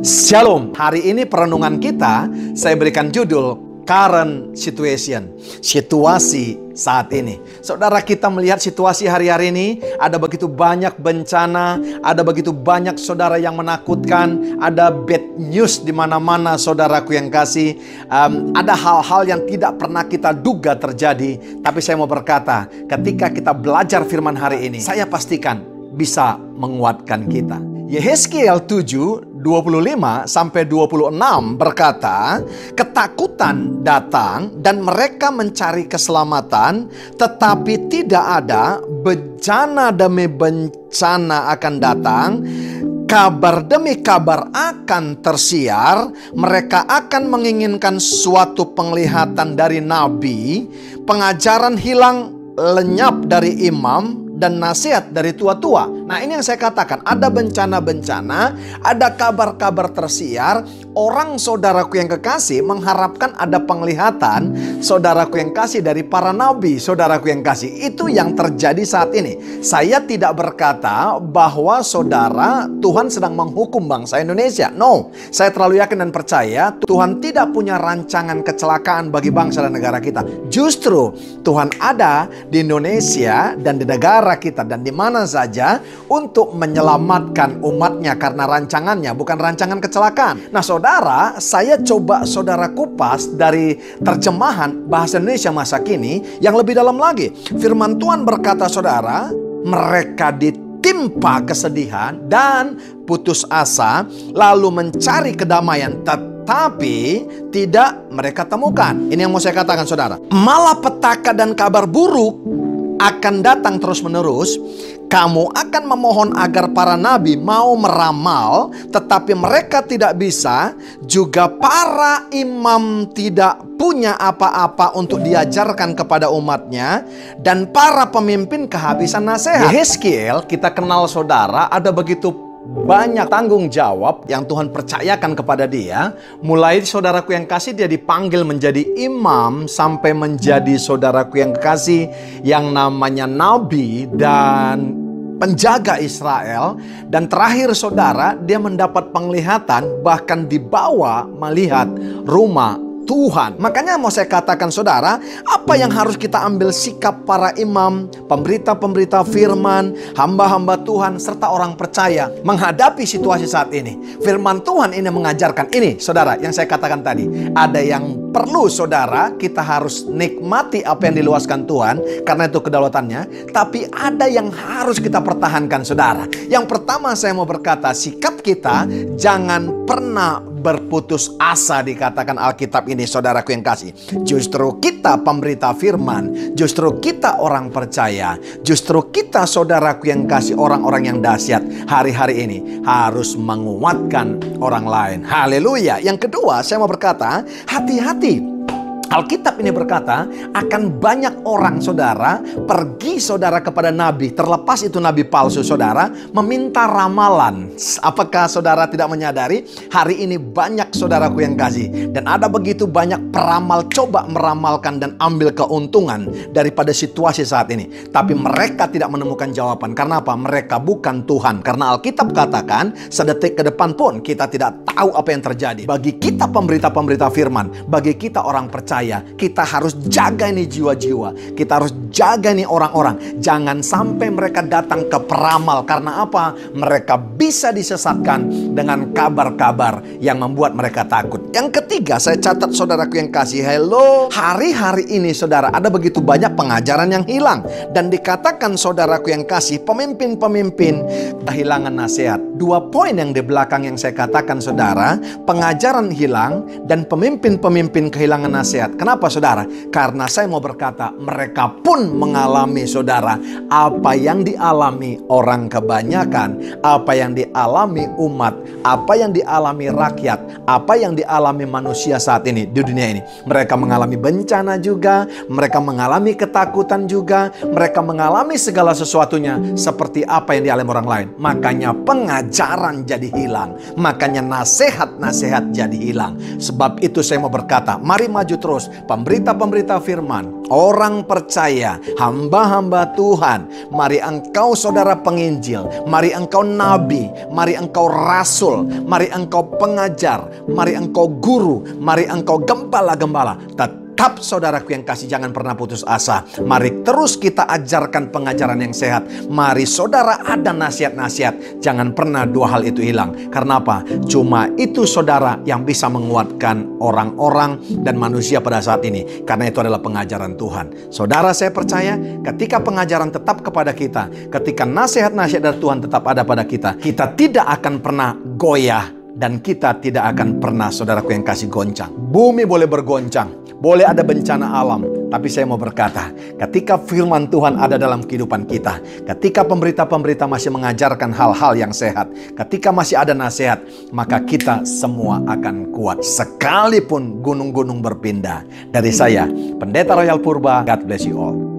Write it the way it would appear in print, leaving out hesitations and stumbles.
Shalom, hari ini perenungan kita saya berikan judul Current Situation, situasi saat ini. Saudara, kita melihat situasi hari-hari ini, ada begitu banyak bencana, ada begitu banyak saudara yang menakutkan, ada bad news di mana-mana saudaraku yang kasih. Ada hal-hal yang tidak pernah kita duga terjadi, tapi saya mau berkata, ketika kita belajar firman hari ini, saya pastikan bisa menguatkan kita. Yehezkiel 7:25-26 berkata, ketakutan datang dan mereka mencari keselamatan, tetapi tidak ada, bencana demi bencana akan datang, kabar demi kabar akan tersiar, mereka akan menginginkan suatu penglihatan dari nabi, pengajaran hilang lenyap dari imam, dan nasihat dari tua-tua. Nah, ini yang saya katakan, ada bencana-bencana, ada kabar-kabar tersiar. Orang saudaraku yang kekasih mengharapkan ada penglihatan saudaraku yang kasih dari para nabi, saudaraku yang kasih. Itu yang terjadi saat ini. Saya tidak berkata bahwa saudara Tuhan sedang menghukum bangsa Indonesia. No, saya terlalu yakin dan percaya Tuhan tidak punya rancangan kecelakaan bagi bangsa dan negara kita. Justru Tuhan ada di Indonesia dan di negara kita dan di mana saja untuk menyelamatkan umatnya karena rancangannya, bukan rancangan kecelakaan. Nah saudara, saya coba saudara kupas dari terjemahan bahasa Indonesia masa kini yang lebih dalam lagi. Firman Tuhan berkata saudara, mereka ditimpa kesedihan dan putus asa, lalu mencari kedamaian, tapi tidak mereka temukan. Ini yang mau saya katakan saudara. Malapetaka dan kabar buruk akan datang terus-menerus. Kamu akan memohon agar para nabi mau meramal, tetapi mereka tidak bisa. Juga para imam tidak punya apa-apa untuk diajarkan kepada umatnya, dan para pemimpin kehabisan nasihat. Yehezkiel, kita kenal saudara, ada begitu banyak tanggung jawab yang Tuhan percayakan kepada dia. Mulai saudaraku yang kasih, dia dipanggil menjadi imam, sampai menjadi saudaraku yang kasih yang namanya nabi dan penjaga Israel. Dan terakhir saudara, dia mendapat penglihatan, bahkan dibawa melihat rumah Tuhan. Makanya mau saya katakan saudara, apa yang harus kita ambil sikap para imam, pemberita-pemberita firman, hamba-hamba Tuhan, serta orang percaya menghadapi situasi saat ini. Firman Tuhan ini mengajarkan ini saudara, yang saya katakan tadi. Ada yang perlu saudara, kita harus nikmati apa yang diluaskan Tuhan, karena itu kedaulatannya. Tapi ada yang harus kita pertahankan saudara. Yang pertama saya mau berkata, sikap kita jangan pernah berputus asa, dikatakan Alkitab ini saudaraku yang kasih. Justru kita pemberita firman, justru kita orang percaya, justru kita saudaraku yang kasih orang-orang yang dahsyat hari-hari ini harus menguatkan orang lain. Haleluya. Yang kedua saya mau berkata, hati-hati. Alkitab ini berkata, akan banyak orang saudara pergi saudara kepada nabi, terlepas itu nabi palsu saudara, meminta ramalan. Apakah saudara tidak menyadari hari ini banyak saudaraku yang kasih, dan ada begitu banyak peramal coba meramalkan dan ambil keuntungan daripada situasi saat ini, tapi mereka tidak menemukan jawaban. Karena apa? Mereka bukan Tuhan. Karena Alkitab katakan, sedetik ke depan pun kita tidak tahu apa yang terjadi. Bagi kita pemberita-pemberita firman, bagi kita orang percaya, kita harus jaga ini jiwa-jiwa. Kita harus jaga ini orang-orang. Jangan sampai mereka datang ke peramal. Karena apa? Mereka bisa disesatkan dengan kabar-kabar yang membuat mereka takut. Yang ketiga, saya catat saudaraku yang kasih, hello. Hari-hari ini saudara, ada begitu banyak pengajaran yang hilang. Dan dikatakan saudaraku yang kasih, pemimpin-pemimpin kehilangan nasihat. Dua poin yang di belakang yang saya katakan saudara, pengajaran hilang dan pemimpin-pemimpin kehilangan nasihat. Kenapa saudara? Karena saya mau berkata, mereka pun mengalami saudara apa yang dialami orang kebanyakan, apa yang dialami umat, apa yang dialami rakyat, apa yang dialami manusia saat ini di dunia ini. Mereka mengalami bencana juga, mereka mengalami ketakutan juga, mereka mengalami segala sesuatunya seperti apa yang dialami orang lain. Makanya pengajaran jadi hilang, makanya nasihat-nasihat jadi hilang. Sebab itu saya mau berkata, mari maju terus terus pemberita-pemberita firman, orang percaya, hamba-hamba Tuhan. Mari engkau saudara penginjil, mari engkau nabi, mari engkau rasul, mari engkau pengajar, mari engkau guru, mari engkau gembala-gembala. Tetap saudaraku yang kasih, jangan pernah putus asa. Mari terus kita ajarkan pengajaran yang sehat. Mari saudara ada nasihat-nasihat. Jangan pernah dua hal itu hilang. Karena apa? Cuma itu saudara yang bisa menguatkan orang-orang dan manusia pada saat ini. Karena itu adalah pengajaran Tuhan. Saudara, saya percaya ketika pengajaran tetap kepada kita, ketika nasihat-nasihat dari Tuhan tetap ada pada kita, kita tidak akan pernah goyah. Dan kita tidak akan pernah, saudaraku yang kasih, goncang. Bumi boleh bergoncang, boleh ada bencana alam. Tapi saya mau berkata, ketika firman Tuhan ada dalam kehidupan kita, ketika pemberita-pemberita masih mengajarkan hal-hal yang sehat, ketika masih ada nasihat, maka kita semua akan kuat. Sekalipun gunung-gunung berpindah. Dari saya, Pendeta Royal Purba, God bless you all.